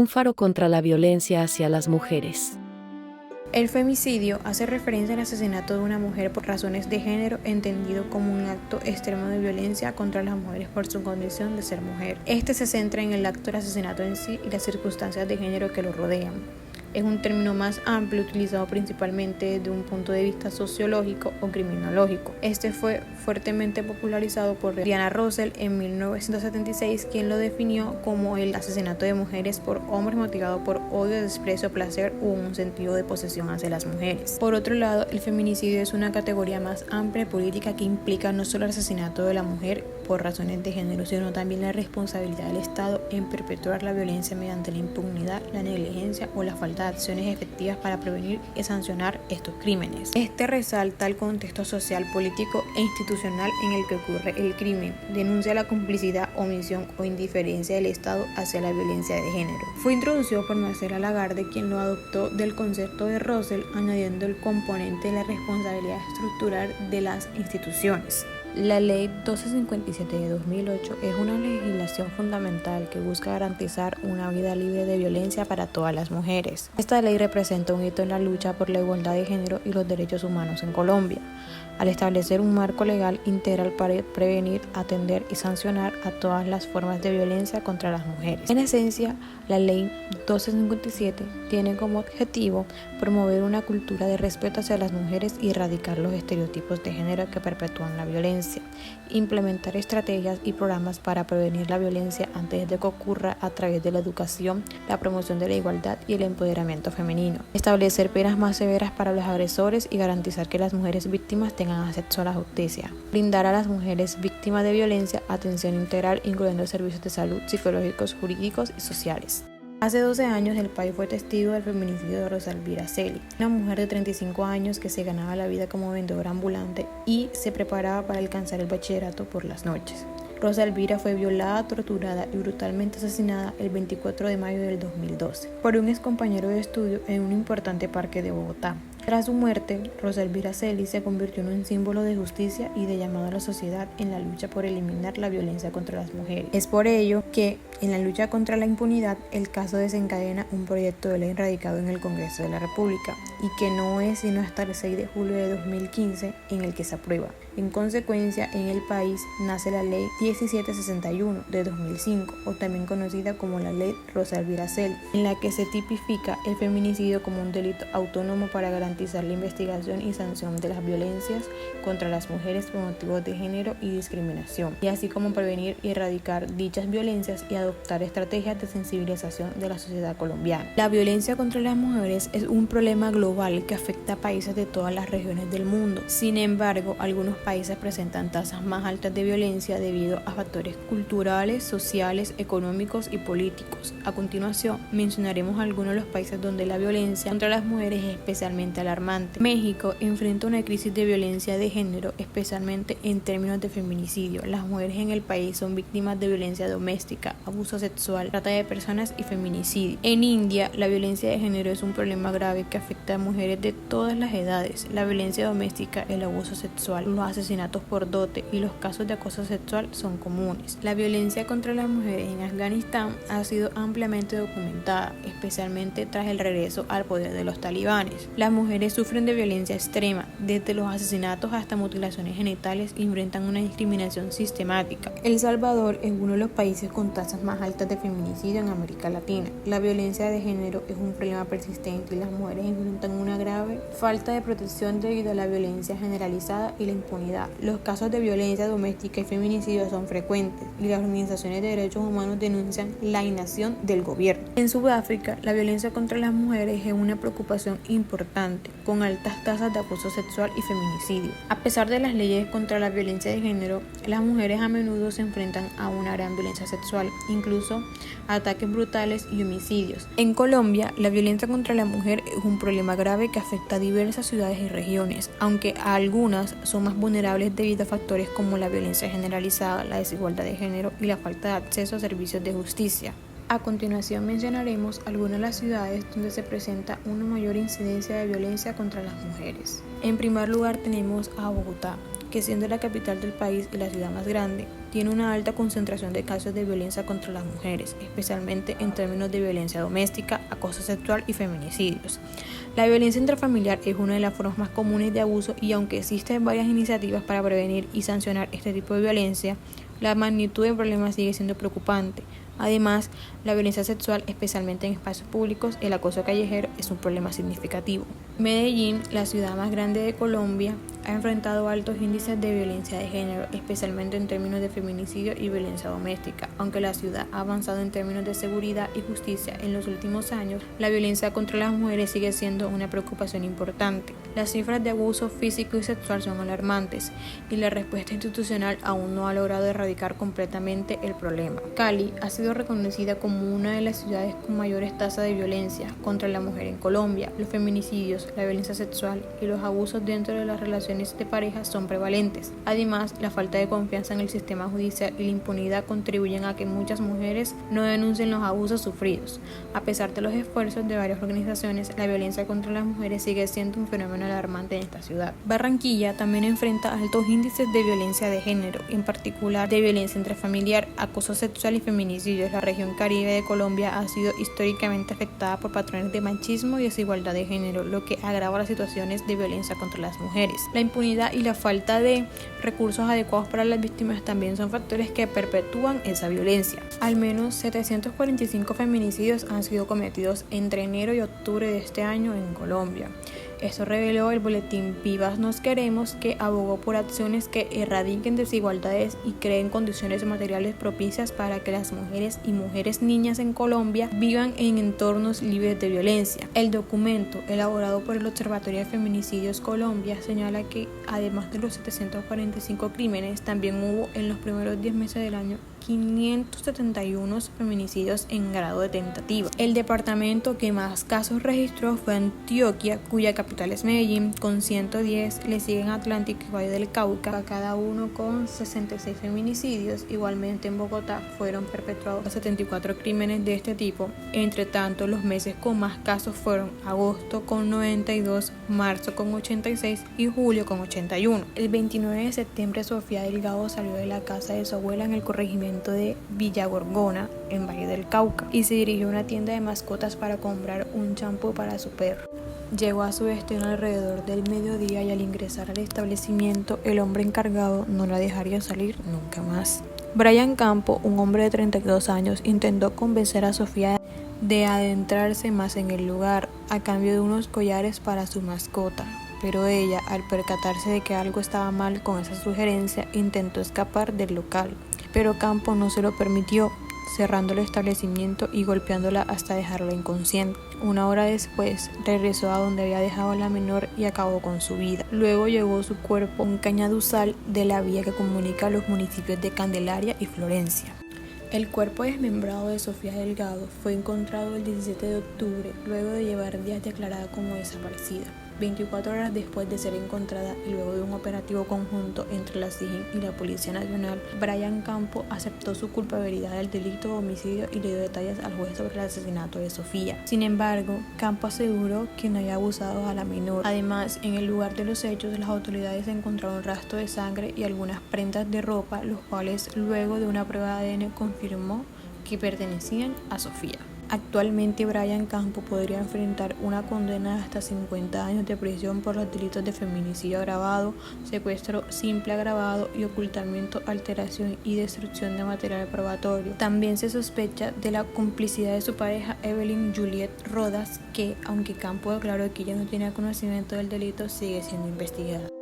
un faro contra la violencia hacia las mujeres. El femicidio hace referencia al asesinato de una mujer por razones de género, entendido como un acto extremo de violencia contra las mujeres por su condición de ser mujer. Este se centra en el acto del asesinato en sí y las circunstancias de género que lo rodean. Es un término más amplio utilizado principalmente desde un punto de vista sociológico o criminológico. Este fue fuertemente popularizado por Diana Russell en 1976, quien lo definió como el asesinato de mujeres por hombres motivado por odio, desprecio, placer u un sentido de posesión hacia las mujeres. Por otro lado, el feminicidio es una categoría más amplia política que implica no solo el asesinato de la mujer por razones de género, sino también la responsabilidad del Estado en perpetuar la violencia mediante la impunidad, la negligencia o la falta de acciones efectivas para prevenir y sancionar estos crímenes. Este resalta el contexto social, político e institucional en el que ocurre el crimen, denuncia la complicidad, omisión o indiferencia del Estado hacia la violencia de género. Fue introducido por Marcela Lagarde, quien lo adoptó del concepto de Russell, añadiendo el componente de la responsabilidad estructural de las instituciones. La Ley 1257 de 2008 es una legislación fundamental que busca garantizar una vida libre de violencia para todas las mujeres. Esta ley representa un hito en la lucha por la igualdad de género y los derechos humanos en Colombia, al establecer un marco legal integral para prevenir, atender y sancionar a todas las formas de violencia contra las mujeres. En esencia, la Ley 1257 tiene como objetivo promover una cultura de respeto hacia las mujeres y erradicar los estereotipos de género que perpetúan la violencia, implementar estrategias y programas para prevenir la violencia antes de que ocurra a través de la educación, la promoción de la igualdad y el empoderamiento femenino, establecer penas más severas para los agresores y garantizar que las mujeres víctimas tengan acceso a la justicia, brindar a las mujeres víctimas de violencia atención integral incluyendo servicios de salud, psicológicos, jurídicos y sociales. Hace 12 años el país fue testigo del feminicidio de Rosa Elvira Celi, una mujer de 35 años que se ganaba la vida como vendedora ambulante y se preparaba para alcanzar el bachillerato por las noches. Rosa Elvira fue violada, torturada y brutalmente asesinada el 24 de mayo del 2012 por un excompañero de estudio en un importante parque de Bogotá. Tras su muerte, Rosa Elvira Celi se convirtió en un símbolo de justicia y de llamado a la sociedad en la lucha por eliminar la violencia contra las mujeres. Es por ello que, en la lucha contra la impunidad, el caso desencadena un proyecto de ley radicado en el Congreso de la República y que no es sino hasta el 6 de julio de 2015 en el que se aprueba. En consecuencia, en el país nace la Ley 1761 de 2005, o también conocida como la Ley Rosa Elvira Celi, en la que se tipifica el feminicidio como un delito autónomo para garantizar la investigación y sanción de las violencias contra las mujeres por motivos de género y discriminación, y así como prevenir y erradicar dichas violencias y adoptar estrategias de sensibilización de la sociedad colombiana. La violencia contra las mujeres es un problema global que afecta a países de todas las regiones del mundo. Sin embargo, algunos países presentan tasas más altas de violencia debido a factores culturales, sociales, económicos y políticos. A continuación, mencionaremos algunos de los países donde la violencia contra las mujeres es especialmente alarmante. México enfrenta una crisis de violencia de género, especialmente en términos de feminicidio. Las mujeres en el país son víctimas de violencia doméstica, abuso sexual, trata de personas y feminicidio. En India, la violencia de género es un problema grave que afecta a mujeres de todas las edades. La violencia doméstica, el abuso sexual, los asesinatos por dote y los casos de acoso sexual son comunes. La violencia contra las mujeres en Afganistán ha sido ampliamente documentada, especialmente tras el regreso al poder de los talibanes. Las mujeres sufren de violencia extrema, desde los asesinatos hasta mutilaciones genitales, y enfrentan una discriminación sistemática. El Salvador es uno de los países con tasas más altas de feminicidio en América Latina. La violencia de género es un problema persistente y las mujeres enfrentan una grave falta de protección debido a la violencia generalizada y la impunidad. Los casos de violencia doméstica y feminicidio son frecuentes y las organizaciones de derechos humanos denuncian la inacción del gobierno. En Sudáfrica, la violencia contra las mujeres es una preocupación importante, con altas tasas de abuso sexual y feminicidio. A pesar de las leyes contra la violencia de género, las mujeres a menudo se enfrentan a una gran violencia sexual, incluso ataques brutales y homicidios. En Colombia, la violencia contra la mujer es un problema grave que afecta a diversas ciudades y regiones, aunque a algunas son más vulnerables debido a factores como la violencia generalizada, la desigualdad de género y la falta de acceso a servicios de justicia. A continuación mencionaremos algunas de las ciudades donde se presenta una mayor incidencia de violencia contra las mujeres. En primer lugar tenemos a Bogotá, que siendo la capital del país y la ciudad más grande, tiene una alta concentración de casos de violencia contra las mujeres, especialmente en términos de violencia doméstica, acoso sexual y feminicidios. La violencia intrafamiliar es una de las formas más comunes de abuso y aunque existen varias iniciativas para prevenir y sancionar este tipo de violencia, la magnitud del problema sigue siendo preocupante. Además, la violencia sexual, especialmente en espacios públicos, el acoso callejero es un problema significativo. Medellín, la ciudad más grande de Colombia, ha enfrentado altos índices de violencia de género, especialmente en términos de feminicidio y violencia doméstica. Aunque la ciudad ha avanzado en términos de seguridad y justicia en los últimos años, la violencia contra las mujeres sigue siendo una preocupación importante. Las cifras de abuso físico y sexual son alarmantes y la respuesta institucional aún no ha logrado erradicar completamente el problema. Cali ha sido reconocida como una de las ciudades con mayores tasas de violencia contra la mujer en Colombia. Los feminicidios, la violencia sexual y los abusos dentro de las relaciones de pareja son prevalentes. Además, la falta de confianza en el sistema judicial y la impunidad contribuyen a que muchas mujeres no denuncien los abusos sufridos. A pesar de los esfuerzos de varias organizaciones, la violencia contra las mujeres sigue siendo un fenómeno alarmante en esta ciudad. Barranquilla también enfrenta altos índices de violencia de género, en particular de violencia intrafamiliar, acoso sexual y feminicidios. La región Caribe de Colombia ha sido históricamente afectada por patrones de machismo y desigualdad de género, lo que agrava las situaciones de violencia contra las mujeres. La impunidad y la falta de recursos adecuados para las víctimas también son factores que perpetúan esa violencia. Al menos 745 feminicidios han sido cometidos entre enero y octubre de este año en Colombia. Esto reveló el boletín Vivas Nos Queremos, que abogó por acciones que erradiquen desigualdades y creen condiciones materiales propicias para que las mujeres y mujeres niñas en Colombia vivan en entornos libres de violencia. El documento, elaborado por el Observatorio de Feminicidios Colombia, señala que además de los 745 crímenes, también hubo en los primeros 10 meses del año 571 feminicidios en grado de tentativa. El departamento que más casos registró fue Antioquia, cuya capital es Medellín, con 110, le siguen Atlántico y Valle del Cauca, cada uno con 66 feminicidios. Igualmente en Bogotá fueron perpetrados 74 crímenes de este tipo. Entre tanto, los meses con más casos fueron agosto con 92, marzo con 86 y julio con 81. El 29 de septiembre Sofía Delgado salió de la casa de su abuela en el corregimiento de Villa Gorgona, en Valle del Cauca, y se dirigió a una tienda de mascotas para comprar un champú para su perro. Llegó a su destino alrededor del mediodía y al ingresar al establecimiento, el hombre encargado no la dejaría salir nunca más. Brian Campo, un hombre de 32 años, intentó convencer a Sofía de adentrarse más en el lugar a cambio de unos collares para su mascota, pero ella, al percatarse de que algo estaba mal con esa sugerencia, intentó escapar del local. Pero Campo no se lo permitió, cerrando el establecimiento y golpeándola hasta dejarla inconsciente. Una hora después, regresó a donde había dejado a la menor y acabó con su vida. Luego llevó su cuerpo a un cañaduzal de la vía que comunica los municipios de Candelaria y Florencia. El cuerpo desmembrado de Sofía Delgado fue encontrado el 17 de octubre, luego de llevar días declarada como desaparecida. 24 horas después de ser encontrada y luego de un operativo conjunto entre la SIJIN y la Policía Nacional, Brian Campo aceptó su culpabilidad del delito de homicidio y le dio detalles al juez sobre el asesinato de Sofía. Sin embargo, Campo aseguró que no había abusado a la menor. Además, en el lugar de los hechos, las autoridades encontraron rastro de sangre y algunas prendas de ropa, los cuales luego de una prueba de ADN confirmó que pertenecían a Sofía. Actualmente, Brian Campo podría enfrentar una condena de hasta 50 años de prisión por los delitos de feminicidio agravado, secuestro simple agravado y ocultamiento, alteración y destrucción de material probatorio. También se sospecha de la complicidad de su pareja Evelyn Juliet Rodas, que, aunque Campo declaró que ella no tenía conocimiento del delito, sigue siendo investigada.